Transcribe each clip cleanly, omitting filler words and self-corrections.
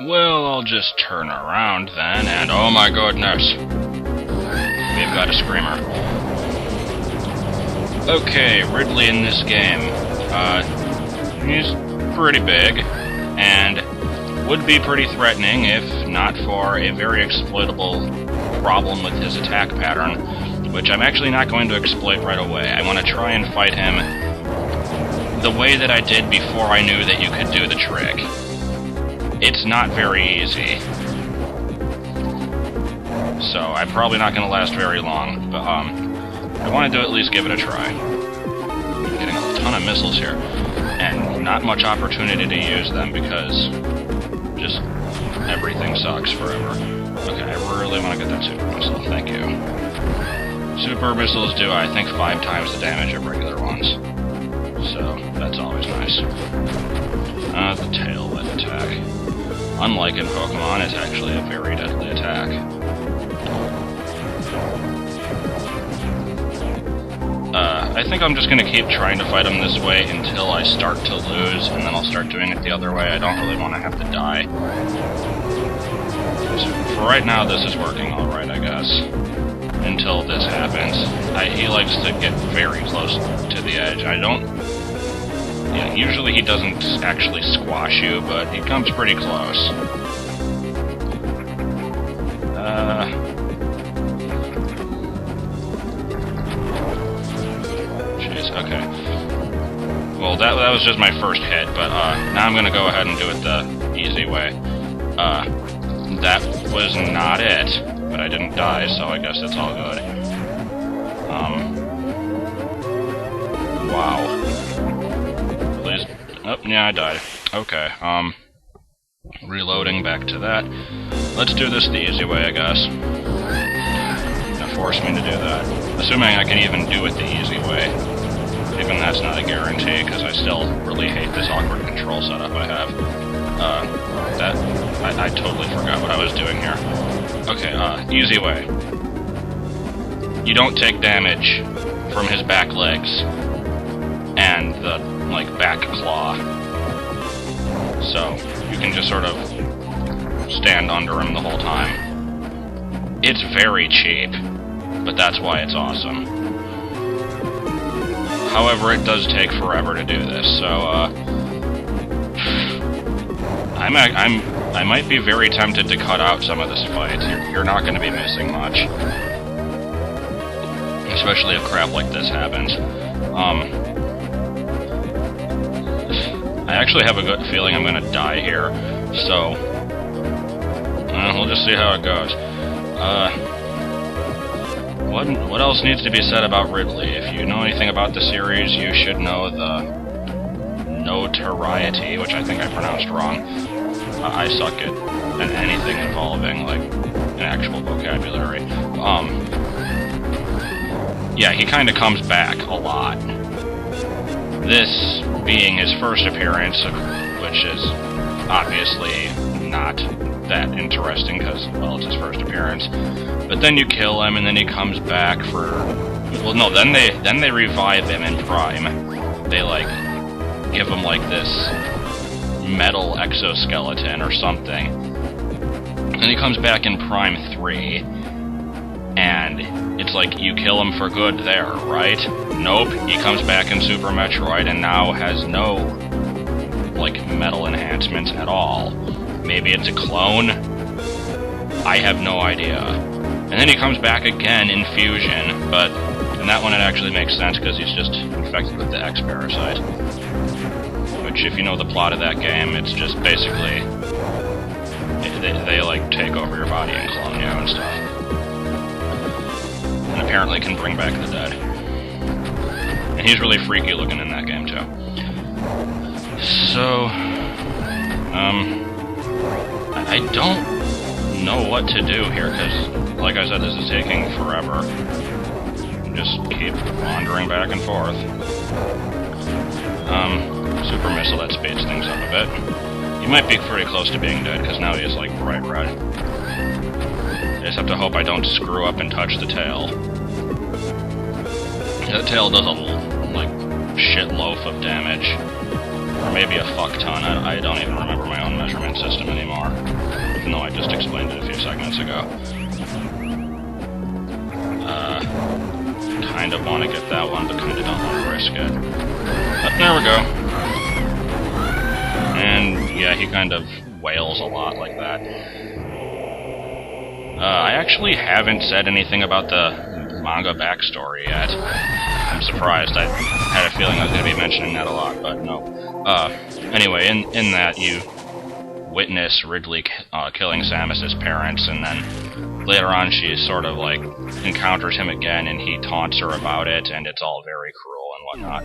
Well, I'll just turn around then, and oh my goodness, we've got a screamer. Okay, Ridley in this game. He's pretty big, and would be pretty threatening if not for a very exploitable problem with his attack pattern, which I'm actually not going to exploit right away. I want to try and fight him the way that I did before I knew that you could do the trick. It's not very easy. So, I'm probably not going to last very long, but, I wanted to at least give it a try. I'm getting a ton of missiles here, and not much opportunity to use them because just everything sucks forever. Okay, I really want to get that super missile, thank you. Super missiles do, I think, 5 times the damage of regular ones. So, that's always nice. The tail-whip attack. Unlike in Pokemon, it's actually a very deadly attack. I think I'm just gonna keep trying to fight him this way until I start to lose, and then I'll start doing it the other way. I don't really want to have to die. So for right now, this is working alright, I guess. Until this happens. He likes to get very close to the edge. Yeah, usually he doesn't actually squash you, but he comes pretty close. Okay. Well, that was just my first hit, but now I'm gonna go ahead and do it the easy way. That was not it, but I didn't die, so I guess that's all good. Wow. Please. Oh, yeah, I died. Okay, reloading back to that. Let's do this the easy way, I guess. Gonna force me to do that. Assuming I can even do it the easy way. Even that's not a guarantee, because I still really hate this awkward control setup I have. I totally forgot what I was doing here. Okay, easy way. You don't take damage from his back legs and the, back claw. So, you can just sort of stand under him the whole time. It's very cheap, but that's why it's awesome. However, it does take forever to do this, so, I might be very tempted to cut out some of this fight. You're not going to be missing much. Especially if crap like this happens. I actually have a good feeling I'm going to die here, so, we'll just see how it goes. What else needs to be said about Ridley? If you know anything about the series, you should know the notoriety, which I think I pronounced wrong. I suck at anything involving, an actual vocabulary. Yeah, he kind of comes back a lot. This being his first appearance, which is obviously not that interesting because, well, it's his first appearance. But then you kill him, and then he comes back for... Well, no, then they revive him in Prime. They, give him, this metal exoskeleton or something. And he comes back in Prime 3, and it's you kill him for good there, right? Nope, he comes back in Super Metroid and now has no, metal enhancements at all. Maybe it's a clone? I have no idea. And then he comes back again in Fusion, but in that one it actually makes sense because he's just infected with the X parasite. Which, if you know the plot of that game, it's just basically... They take over your body and clone you and stuff. And apparently can bring back the dead. And he's really freaky looking in that game, too. So... I don't know what to do here, because, like I said, this is taking forever. Just keep wandering back and forth. Super Missile, that speeds things up a bit. He might be pretty close to being dead, because now he is, bright red. I just have to hope I don't screw up and touch the tail. The tail does a, shit loaf of damage. Or maybe a fuck ton. I don't even remember my own measurement system anymore. kind of want to get that one, but kind of don't want to risk it. But there we go. And yeah, he kind of wails a lot like that. I actually haven't said anything about the manga backstory yet. I'm surprised. I had a feeling I was going to be mentioning that a lot, but no. Anyway, in that, you witness Ridley killing Samus's parents, and then later on she sort of, like, encounters him again, and he taunts her about it, and it's all very cruel and whatnot.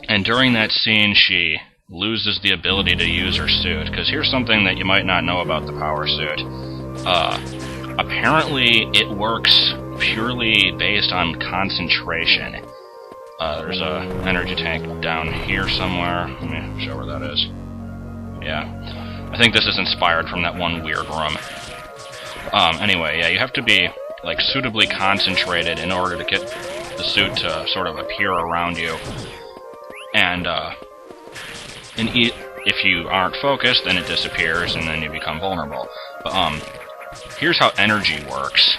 And during that scene, she loses the ability to use her suit, because here's something that you might not know about the power suit. Apparently, it works purely based on concentration. There's a energy tank down here somewhere. Let me show where that is. Yeah. I think this is inspired from that one weird room. Anyway, yeah, you have to be, like, suitably concentrated in order to get the suit to sort of appear around you. And if you aren't focused, then it disappears, and then you become vulnerable. But, here's how energy works,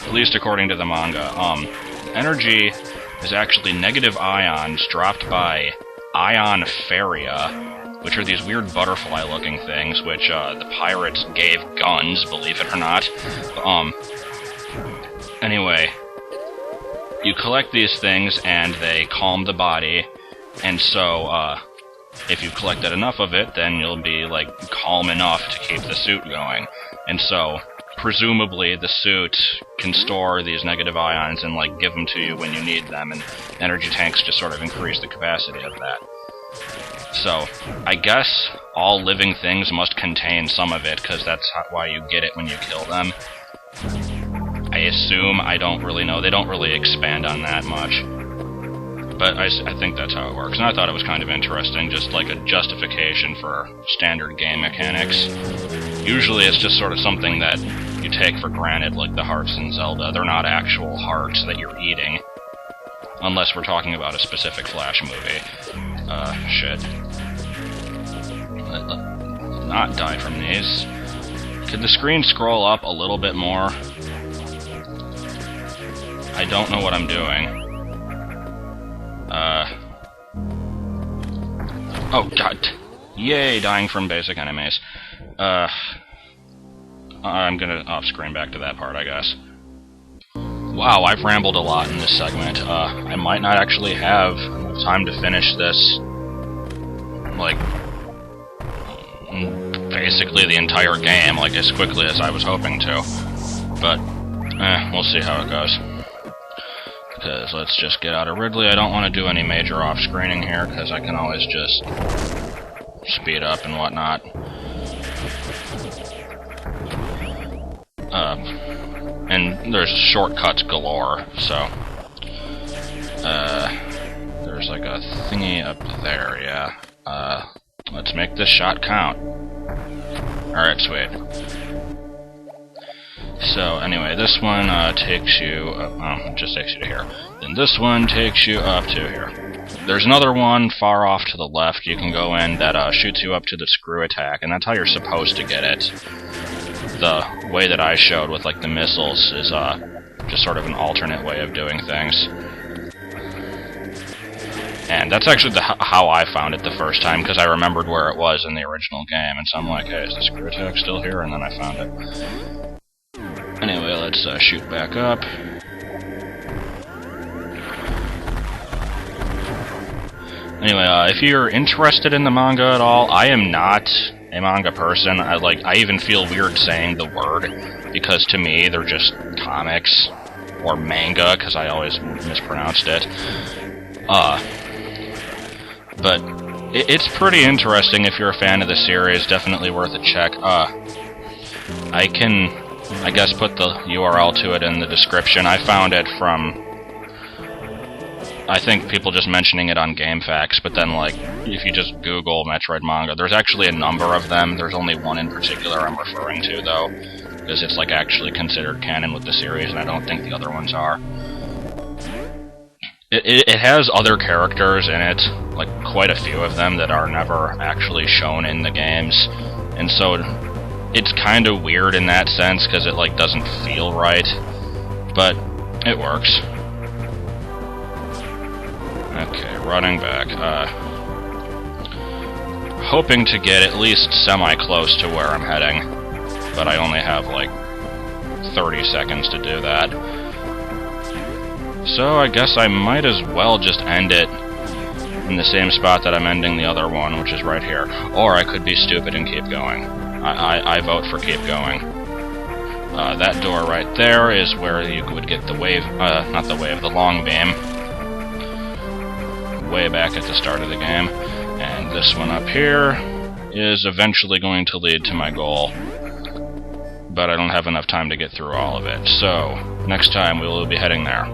at least according to the manga. Energy is actually negative ions dropped by ionfaria, which are these weird butterfly-looking things, which, the pirates gave guns, believe it or not. Anyway, you collect these things, and they calm the body, and so, if you've collected enough of it, then you'll be, like, calm enough to keep the suit going. And so, presumably, the suit can store these negative ions and, like, give them to you when you need them, and energy tanks just sort of increase the capacity of that. So, I guess all living things must contain some of it, because that's why you get it when you kill them. I assume, I don't really know, they don't really expand on that much. But I think that's how it works, and I thought it was kind of interesting, just like a justification for standard game mechanics. Usually it's just sort of something that you take for granted, like the hearts in Zelda. They're not actual hearts that you're eating. Unless we're talking about a specific Flash movie. Shit. Let's not die from these. Could the screen scroll up a little bit more? I don't know what I'm doing. Oh, God. Yay, dying from basic enemies. I'm gonna off-screen back to that part, I guess. Wow, I've rambled a lot in this segment. I might not actually have enough time to finish this, like, basically the entire game, like, as quickly as I was hoping to. But, we'll see how it goes. Because let's just get out of Ridley. I don't want to do any major off-screening here, because I can always just speed up and whatnot. And there's shortcuts galore, so... there's like a thingy up there, yeah. Let's make this shot count. Alright, sweet. So, anyway, this one takes you... it just takes you to here. Then this one takes you up to here. There's another one far off to the left you can go in that shoots you up to the screw attack, and that's how you're supposed to get it. The way that I showed with, like, the missiles is just sort of an alternate way of doing things. And that's actually how I found it the first time, because I remembered where it was in the original game, and so I'm like, hey, is the screw attack still here? And then I found it. Anyway, let's shoot back up. Anyway, if you're interested in the manga at all, I am not a manga person. I even feel weird saying the word, because to me, they're just comics, or manga, because I always mispronounced it. But it's pretty interesting if you're a fan of the series, definitely worth a check. I can, I guess, put the URL to it in the description. I found it from, I think, people just mentioning it on GameFAQs, but then, like, if you just Google Metroid manga, there's actually a number of them. There's only one in particular I'm referring to, though, because it's, like, actually considered canon with the series, and I don't think the other ones are. It has other characters in it, like, quite a few of them that are never actually shown in the games, and so it's kind of weird in that sense, because it, like, doesn't feel right, but It works. Okay, running back. Hoping to get at least semi-close to where I'm heading, but I only have, like, 30 seconds to do that. So I guess I might as well just end it in the same spot that I'm ending the other one, which is right here. Or I could be stupid and keep going. I vote for keep going. That door right there is where you would get the wave, not the wave, the long beam. Way back at the start of the game. And this one up here is eventually going to lead to my goal. But I don't have enough time to get through all of it. So, next time we will be heading there.